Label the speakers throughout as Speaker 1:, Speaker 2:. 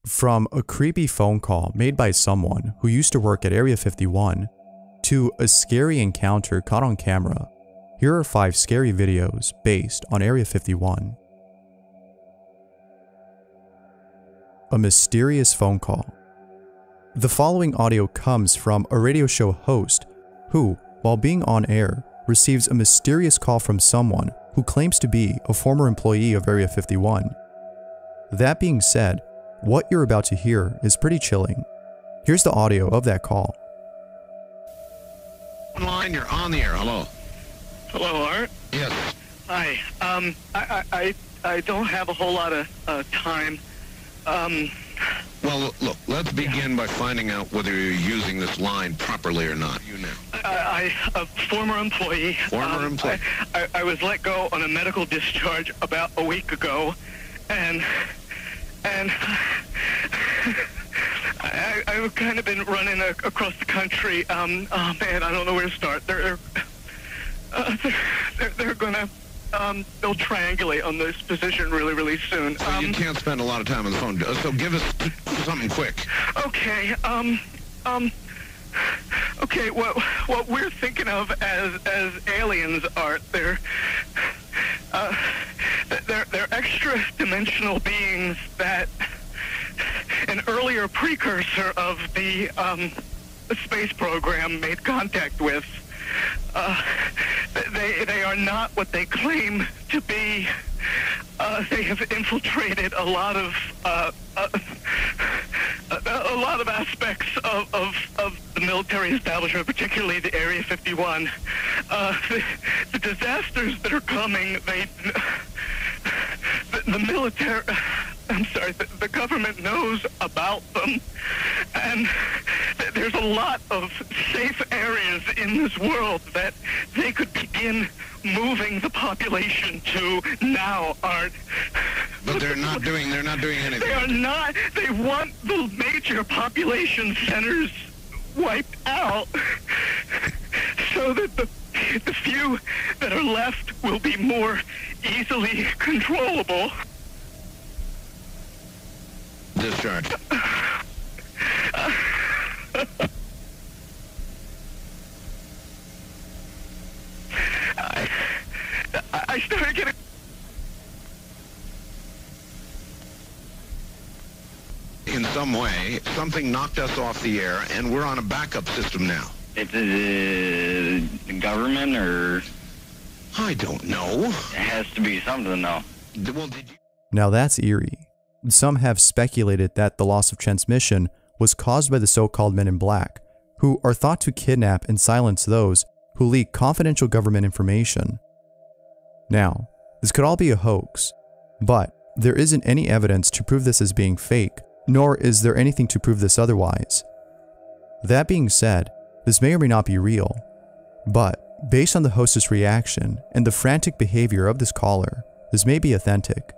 Speaker 1: From a creepy phone call made by someone who used to work at Area 51 to a scary encounter caught on camera, here are 5 scary videos based on Area 51. A mysterious phone call. The following audio comes from a radio show host who, while being on air, receives a mysterious call from someone who claims to be a former employee of Area 51. That being said, what you're about to hear is pretty chilling. Here's the audio of that call.
Speaker 2: Line, you're on the air. Hello.
Speaker 3: Hello, Art.
Speaker 2: Yes.
Speaker 3: Hi. I don't have a whole lot of time.
Speaker 2: Well, look, let's begin by finding out whether you're using this line properly or not. You know.
Speaker 3: A former employee.
Speaker 2: Former employee.
Speaker 3: I was let go on a medical discharge about a week ago, and I've kind of been running across the country. Oh man, I don't know where to start. They're gonna they'll triangulate on this position really soon.
Speaker 2: So you can't spend a lot of time on the phone. So give us something quick.
Speaker 3: Okay. Okay. What we're thinking of as aliens, Art, they're extra-dimensional beings that an earlier precursor of the space program made contact with. They are not what they claim to be. They have infiltrated a lot of aspects of the military establishment, particularly the Area 51. The disasters that are coming, the military, I'm sorry, the government knows about them, and there's a lot of safe areas in this world that they could begin moving the population to now, Art.
Speaker 2: But they're not doing anything.
Speaker 3: They are not. They want the major population centers wiped out so that the few that are left will be more easily controllable.
Speaker 2: Discharge.
Speaker 3: I started getting...
Speaker 2: In some way, something knocked us off the air, and we're on a backup system now.
Speaker 4: It's the government, or...
Speaker 2: I don't know.
Speaker 4: It has to be something, though.
Speaker 2: Well, did you...
Speaker 1: Now that's eerie. Some have speculated that the loss of transmission was caused by the so-called Men in Black, who are thought to kidnap and silence those who leak confidential government information. Now, this could all be a hoax, but there isn't any evidence to prove this as being fake, nor is there anything to prove this otherwise. That being said, this may or may not be real, but based on the hostess reaction and the frantic behavior of this caller, this may be authentic.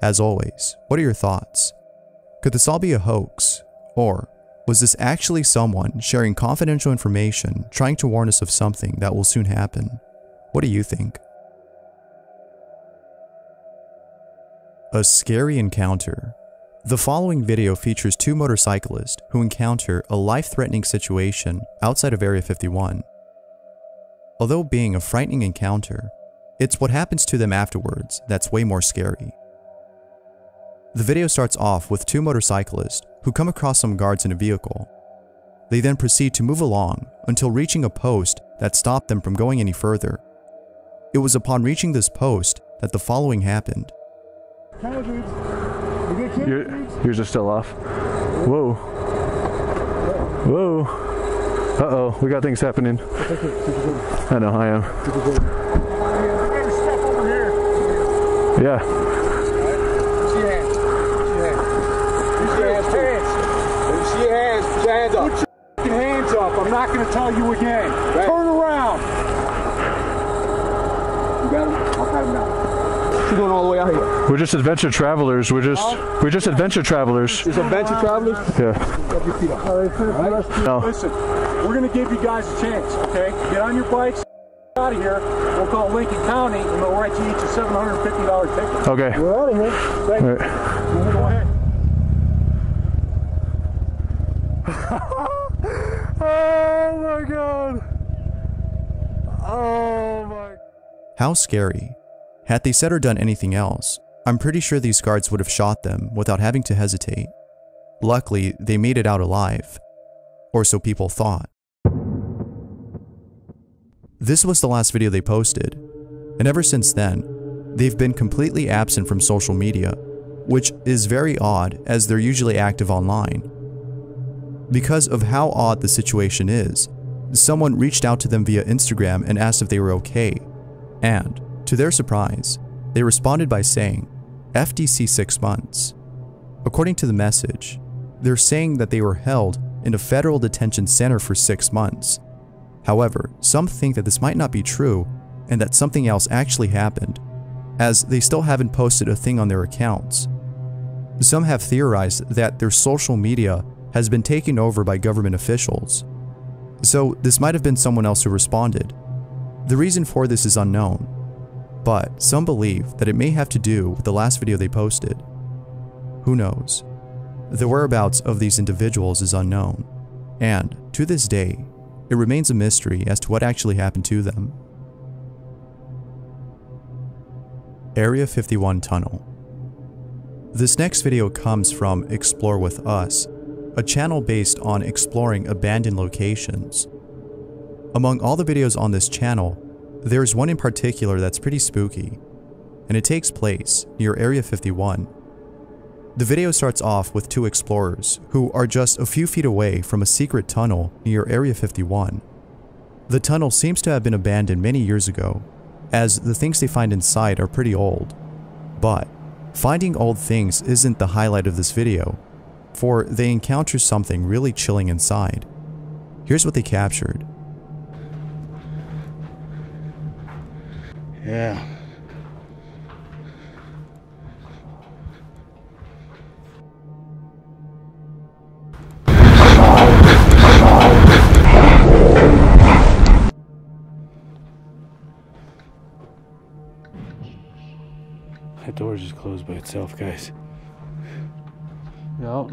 Speaker 1: As always, what are your thoughts? Could this all be a hoax? Or was this actually someone sharing confidential information trying to warn us of something that will soon happen? What do you think? A scary encounter. The following video features 2 motorcyclists who encounter a life-threatening situation outside of Area 51. Although being a frightening encounter, it's what happens to them afterwards that's way more scary. The video starts off with 2 motorcyclists who come across some guards in a vehicle. They then proceed to move along until reaching a post that stopped them from going any further. It was upon reaching this post that the following happened.
Speaker 5: Yours are still off. Whoa. Whoa. Uh-oh, we got things happening. I know, I am. Yeah.
Speaker 6: Put your hands up. I'm not going to tell you again. Right. Turn around. You got him? I'll pat him down. You're going all the way out here.
Speaker 5: We're just adventure travelers. We're just adventure travelers.
Speaker 6: Just adventure travelers?
Speaker 5: Yeah.
Speaker 6: Rub your feet up. All right.
Speaker 5: No.
Speaker 6: Listen, we're going to give you guys a chance, okay? Get on your bikes, out of here. We'll call Lincoln County, and they'll write you each a $750 ticket.
Speaker 5: Okay.
Speaker 6: We're out of here. Thank you.
Speaker 5: All right.
Speaker 6: Go ahead.
Speaker 1: How scary. Had they said or done anything else, I'm pretty sure these guards would have shot them without having to hesitate. Luckily, they made it out alive. Or so people thought. This was the last video they posted, and ever since then, they've been completely absent from social media, which is very odd as they're usually active online. Because of how odd the situation is, someone reached out to them via Instagram and asked if they were okay, and, to their surprise, they responded by saying, FDC 6 months. According to the message, they're saying that they were held in a federal detention center for 6 months. However, some think that this might not be true and that something else actually happened, as they still haven't posted a thing on their accounts. Some have theorized that their social media has been taken over by government officials. So this might have been someone else who responded. The reason for this is unknown, but some believe that it may have to do with the last video they posted. Who knows? The whereabouts of these individuals is unknown, and to this day, it remains a mystery as to what actually happened to them. Area 51 Tunnel. This next video comes from Explore With Us, a channel based on exploring abandoned locations. Among all the videos on this channel, there's one in particular that's pretty spooky, and it takes place near Area 51. The video starts off with two explorers who are just a few feet away from a secret tunnel near Area 51. The tunnel seems to have been abandoned many years ago, as the things they find inside are pretty old. But finding old things isn't the highlight of this video, for they encounter something really chilling inside. Here's what they captured.
Speaker 7: Yeah. That door just closed by itself, guys. Yep.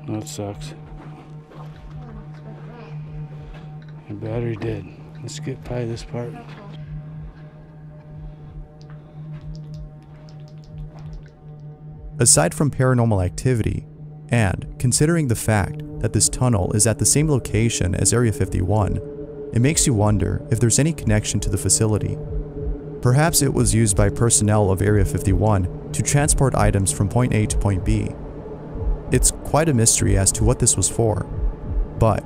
Speaker 7: That sucks. The battery dead. Let's get by this part.
Speaker 1: Aside from paranormal activity, and considering the fact that this tunnel is at the same location as Area 51, it makes you wonder if there's any connection to the facility. Perhaps it was used by personnel of Area 51 to transport items from point A to point B. It's quite a mystery as to what this was for, but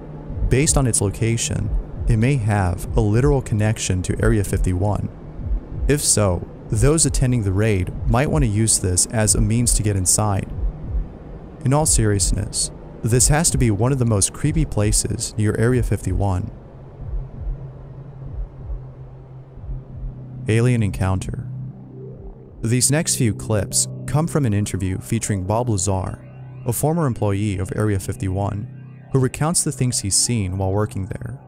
Speaker 1: based on its location, it may have a literal connection to Area 51. If so, those attending the raid might want to use this as a means to get inside. In all seriousness, this has to be one of the most creepy places near Area 51. Alien Encounter. These next few clips come from an interview featuring Bob Lazar, a former employee of Area 51, who recounts the things he's seen while working there.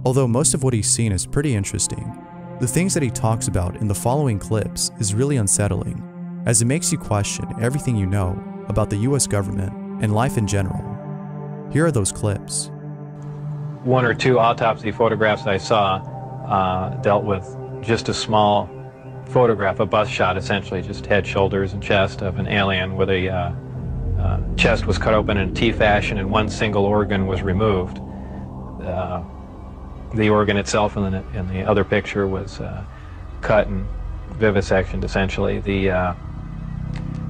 Speaker 1: Although most of what he's seen is pretty interesting, the things that he talks about in the following clips is really unsettling, as it makes you question everything you know about the US government and life in general. Here are those clips.
Speaker 8: One or two autopsy photographs I saw dealt with just a small photograph, a bust shot essentially, just head, shoulders, and chest of an alien with a chest was cut open in a T fashion and one single organ was removed. The organ itself in the other picture was cut and vivisectioned essentially,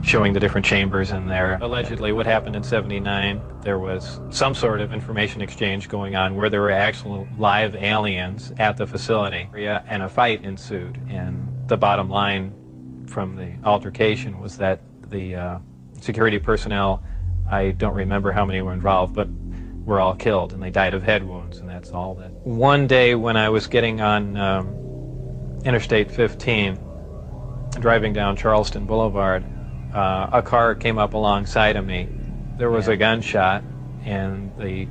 Speaker 8: showing the different chambers in there. Allegedly what happened in '79, there was some sort of information exchange going on where there were actual live aliens at the facility, and a fight ensued. And the bottom line from the altercation was that the security personnel, I don't remember how many were involved, but were all killed, and they died of head wounds, and that's all that. One day when I was getting on Interstate 15, driving down Charleston Boulevard, a car came up alongside of me. There was a gunshot, and the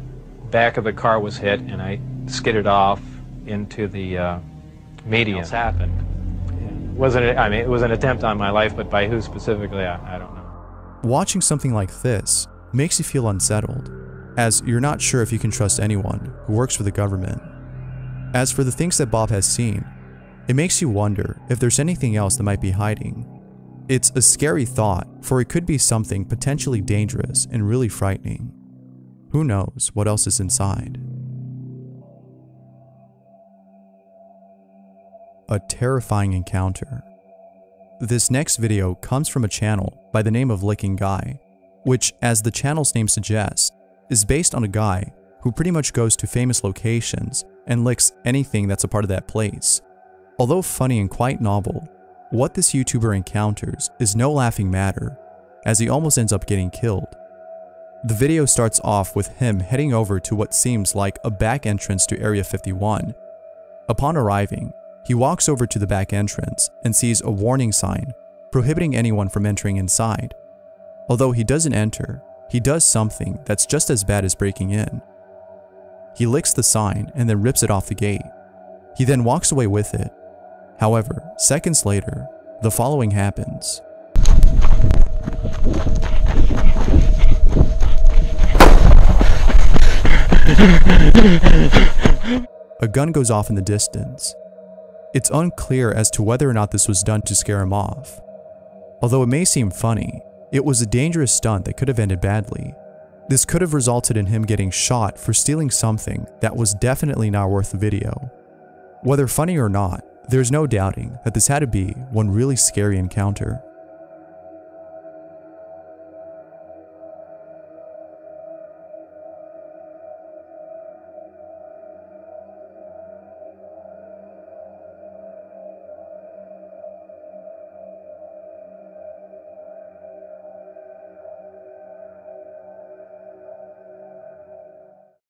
Speaker 8: back of the car was hit, and I skidded off into the median. What's happened? It was an attempt on my life, but by who specifically, I don't know.
Speaker 1: Watching something like this makes you feel unsettled, as you're not sure if you can trust anyone who works for the government. As for the things that Bob has seen, it makes you wonder if there's anything else that might be hiding. It's a scary thought, for it could be something potentially dangerous and really frightening. Who knows what else is inside? A terrifying encounter. This next video comes from a channel by the name of Licking Guy, which, as the channel's name suggests, is based on a guy who pretty much goes to famous locations and licks anything that's a part of that place. Although funny and quite novel, what this YouTuber encounters is no laughing matter, as he almost ends up getting killed. The video starts off with him heading over to what seems like a back entrance to Area 51. Upon arriving, he walks over to the back entrance and sees a warning sign prohibiting anyone from entering inside. Although he doesn't enter, he does something that's just as bad as breaking in. He licks the sign and then rips it off the gate. He then walks away with it. However, seconds later, the following happens. A gun goes off in the distance. It's unclear as to whether or not this was done to scare him off. Although it may seem funny, it was a dangerous stunt that could have ended badly. This could have resulted in him getting shot for stealing something that was definitely not worth the video. Whether funny or not, there's no doubting that this had to be one really scary encounter.